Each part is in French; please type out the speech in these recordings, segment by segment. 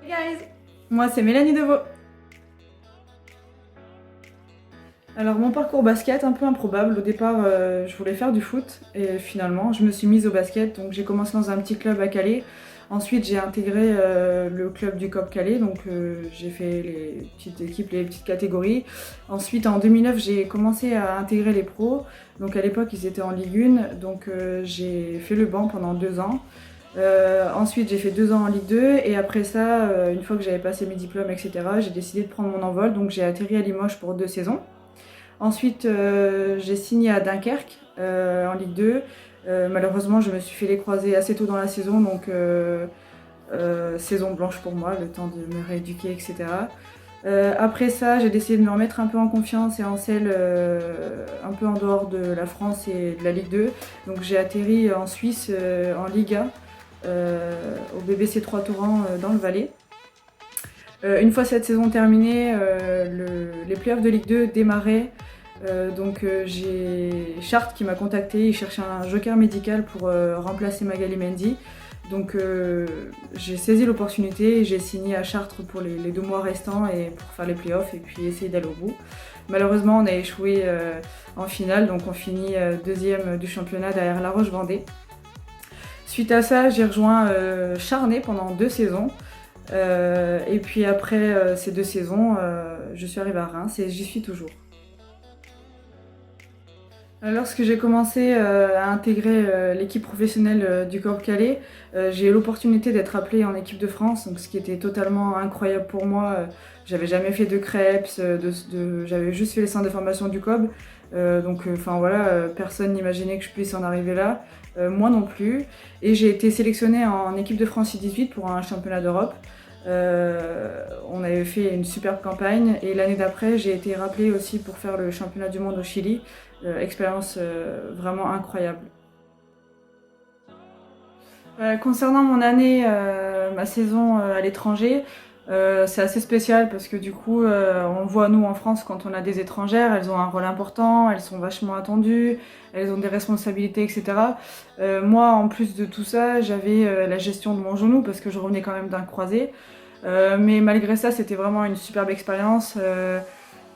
Hey guys, moi c'est Mélanie Deveau. Alors mon parcours basket, un peu improbable. Au départ, je voulais faire du foot et finalement je me suis mise au basket. Donc j'ai commencé dans un petit club à Calais. Ensuite j'ai intégré le club du COP Calais, donc j'ai fait les petites équipes, les petites catégories. Ensuite en 2009 j'ai commencé à intégrer les pros. Donc à l'époque ils étaient en Ligue 1, donc j'ai fait le banc pendant 2 ans. Ensuite j'ai fait 2 ans en Ligue 2 et après ça, une fois que j'avais passé mes diplômes, etc., j'ai décidé de prendre mon envol, donc j'ai atterri à Limoges pour 2 saisons. Ensuite j'ai signé à Dunkerque en Ligue 2. Malheureusement je me suis fait les croisés assez tôt dans la saison, donc saison blanche pour moi, le temps de me rééduquer, etc. Après ça, j'ai décidé de me remettre un peu en confiance et en selle, un peu en dehors de la France et de la Ligue 2. Donc j'ai atterri en Suisse, en Liga, au BBC 3 Torrents dans le Valais. Une fois cette saison terminée, les playoffs de Ligue 2 démarraient. J'ai Chartres qui m'a contacté, il cherchait un joker médical pour remplacer Magali Mendy. Donc j'ai saisi l'opportunité et j'ai signé à Chartres pour les 2 mois restants et pour faire les playoffs et puis essayer d'aller au bout. Malheureusement on a échoué en finale, donc on finit deuxième du championnat derrière La Roche-Vendée. Suite à ça j'ai rejoint Charnay pendant 2 saisons. Et puis après ces 2 saisons, je suis arrivée à Reims et j'y suis toujours. Lorsque j'ai commencé à intégrer l'équipe professionnelle du Corps Calais, j'ai eu l'opportunité d'être appelée en équipe de France, donc ce qui était totalement incroyable pour moi. J'avais jamais fait de Creps, j'avais juste fait les centres de formation du COB, personne n'imaginait que je puisse en arriver là, moi non plus. Et j'ai été sélectionnée en équipe de France U18 pour un championnat d'Europe. On avait fait une superbe campagne et l'année d'après j'ai été rappelée aussi pour faire le championnat du monde au Chili. Expérience vraiment incroyable. Concernant mon année, ma saison à l'étranger, c'est assez spécial parce que du coup, on voit nous en France quand on a des étrangères, elles ont un rôle important, elles sont vachement attendues, elles ont des responsabilités, etc. Moi, en plus de tout ça, j'avais la gestion de mon genou parce que je revenais quand même d'un croisé. Mais malgré ça, c'était vraiment une superbe expérience.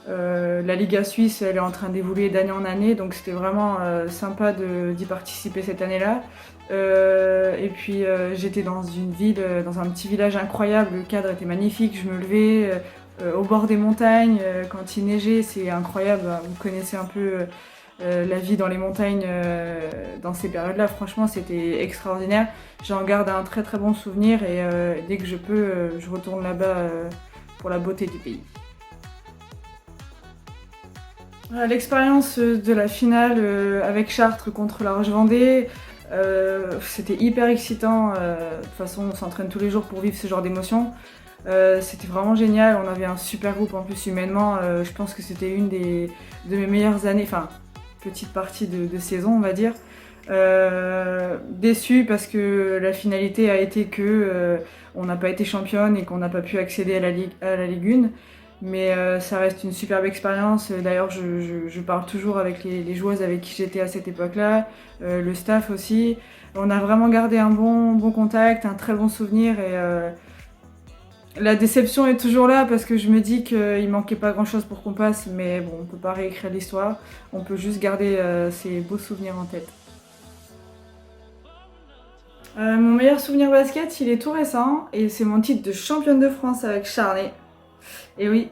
La Liga suisse, elle est en train d'évoluer d'année en année, donc c'était vraiment sympa d'y participer cette année-là. J'étais dans une ville, dans un petit village incroyable, le cadre était magnifique, je me levais au bord des montagnes, quand il neigeait, c'est incroyable, vous connaissez un peu la vie dans les montagnes dans ces périodes-là, franchement c'était extraordinaire. J'en garde un très très bon souvenir et dès que je peux, je retourne là-bas pour la beauté du pays. L'expérience de la finale avec Chartres contre La Roche-Vendée, c'était hyper excitant. De toute façon, on s'entraîne tous les jours pour vivre ce genre d'émotions. C'était vraiment génial, on avait un super groupe en plus humainement. Je pense que c'était une de mes meilleures années, enfin, petite partie de saison, on va dire. Déçue parce que la finalité a été que on n'a pas été championne et qu'on n'a pas pu accéder à la Ligue 1. Mais ça reste une superbe expérience. D'ailleurs, je parle toujours avec les joueuses avec qui j'étais à cette époque-là, le staff aussi. On a vraiment gardé un bon contact, un très bon souvenir. Et la déception est toujours là parce que je me dis qu'il manquait pas grand-chose pour qu'on passe. Mais bon, on peut pas réécrire l'histoire. On peut juste garder ces beaux souvenirs en tête. Mon meilleur souvenir basket, il est tout récent. Et c'est mon titre de championne de France avec Charnay. Et oui,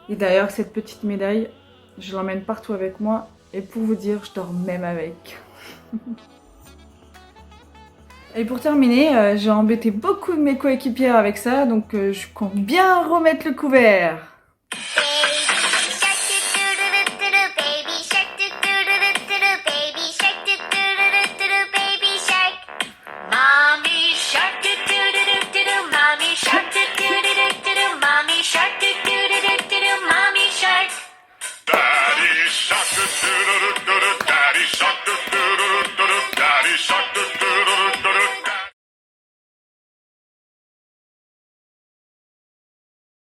et d'ailleurs cette petite médaille, je l'emmène partout avec moi et pour vous dire, je dors même avec. Et pour terminer, j'ai embêté beaucoup de mes coéquipières avec ça, donc je compte bien remettre le couvert.